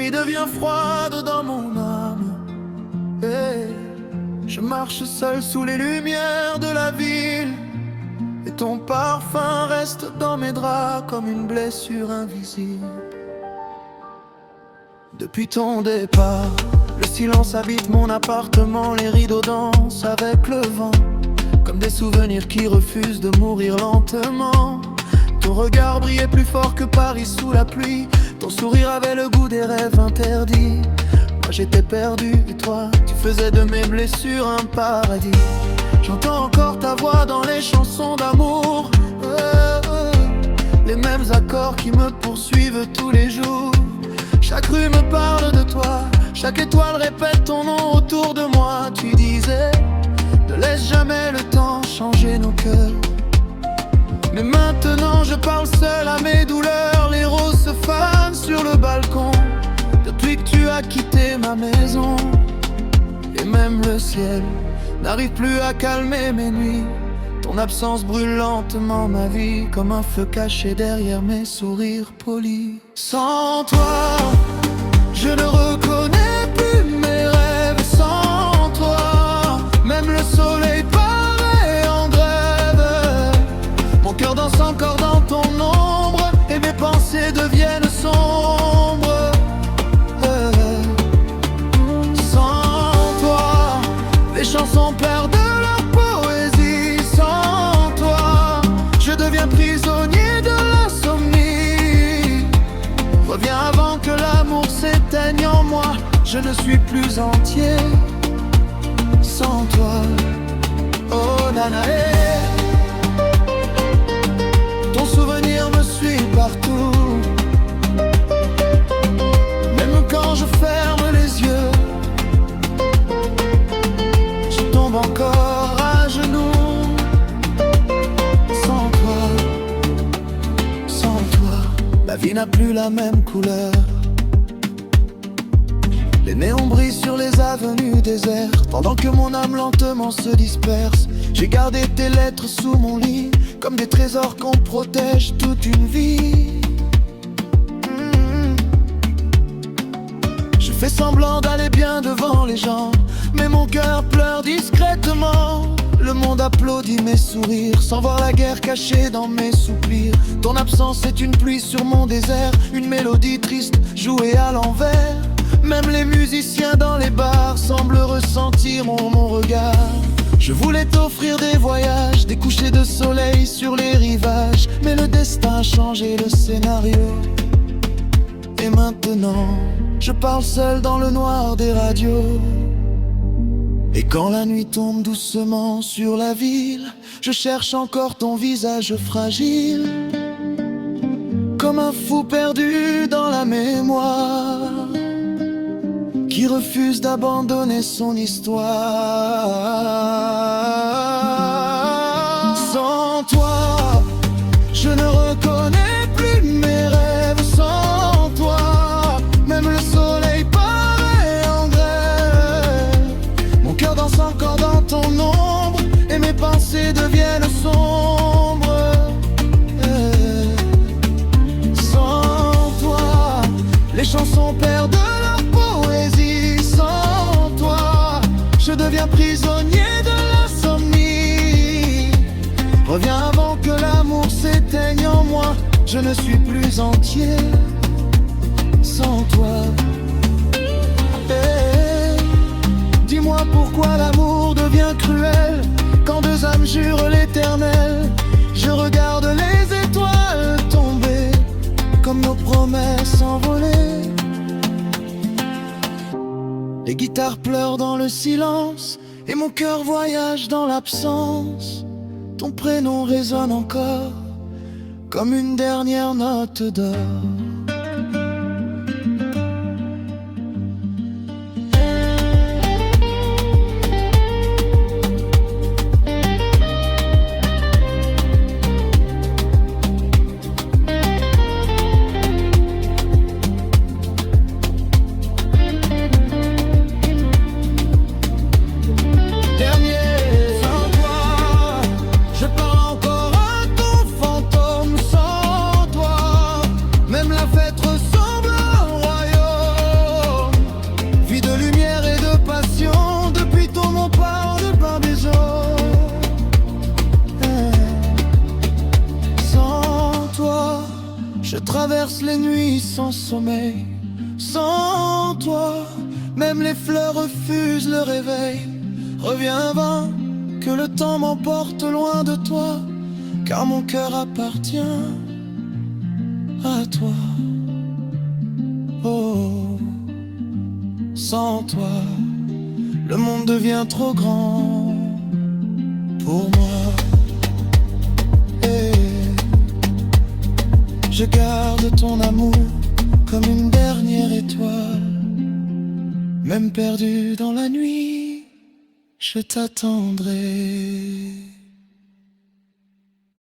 nuit devient froide dans mon âme. Et je marche seul sous les lumières de la ville. Et ton parfum reste dans mes draps comme une blessure invisible. Depuis ton départ, le silence habite mon appartement. Les rideaux dansent avec le vent, comme des souvenirs qui refusent de mourir lentement. Ton regard brillait plus fort que Paris sous la pluie. Ton sourire avait le goût des rêves interdits. Moi j'étais perdu et toi, tu faisais de mes blessures un paradis. J'entends encore ta voix dans les chansons d'amour, les mêmes accords qui me poursuivent tous les jours. Chaque rue me parle de toi, chaque étoile répète ton nom autour de moi. Tu disais, ne laisse jamais le temps changer nos cœurs. Mais maintenant je parle seul à mes douleurs. Les roses se fanent sur le balcon depuis que tu as quitté ma maison. Et même le ciel n'arrive plus à calmer mes nuits. Ton absence brûle lentement ma vie, comme un feu caché derrière mes sourires polis. Sans toi, je ne reconnais plus mes rêves. Sans toi, même le soleil paraît en grève. Mon cœur danse encore dans ton ombre et mes pensées deviennent sombres. Sans toi, les chansons perdent leur poésie. Sans toi, je deviens prisonnier de l'insomnie. Reviens avant que l'amour s'éteigne en moi. Je ne suis plus entier sans toi. Oh Nanae, ton souvenir me suit partout. Même quand je ferme les yeux, je tombe encore à genoux. Sans toi, sans toi, la vie n'a plus la même couleur. Les néons brillent sur les avenues désertes, pendant que mon âme lentement se disperse. J'ai gardé tes lettres sous mon lit, comme des trésors qu'on protège toute une vie. Je fais semblant d'aller bien devant les gens, mais mon cœur pleure discrètement. Le monde applaudit mes sourires, sans voir la guerre cachée dans mes soupirs. Ton absence est une pluie sur mon désert, une mélodie triste jouée à l'envers. Même les musiciens dans les bars semblent ressentir mon regard. Je voulais t'offrir des voyages, des couchers de soleil sur les rivages, mais le destin a changé le scénario. Et maintenant, je parle seul dans le noir des radios. Et quand la nuit tombe doucement sur la ville, je cherche encore ton visage fragile, comme un fou perdu dans la mémoire, qui refuse d'abandonner son histoire. Sans toi, je ne reconnais plus mes rêves. Sans toi, même le soleil paraît en grève. Mon cœur danse encore dans ton ombre et mes pensées deviennent sombres. Sans toi, les chansons perdent leur poésie. Sans toi, je deviens prisonnier de l'insomnie. Reviens avant que l'amour s'éteigne en moi. Je ne suis plus entier sans toi. Dis-moi pourquoi l'amour devient cruel quand deux âmes jurent l'éternel. Je regarde les étoiles tomber comme nos promesses envolées. Les guitares pleurent dans le silence et mon cœur voyage dans l'absence. Ton prénom résonne encore comme une dernière note d'or. Même traverse les nuits sans sommeil. Sans toi, même les fleurs refusent le réveil. Reviens vain, que le temps m'emporte loin de toi, car mon cœur appartient à toi. Oh, sans toi, le monde devient trop grand pour moi. Et je garde ton amour comme une dernière étoile. Même perdu dans la nuit, je t'attendrai.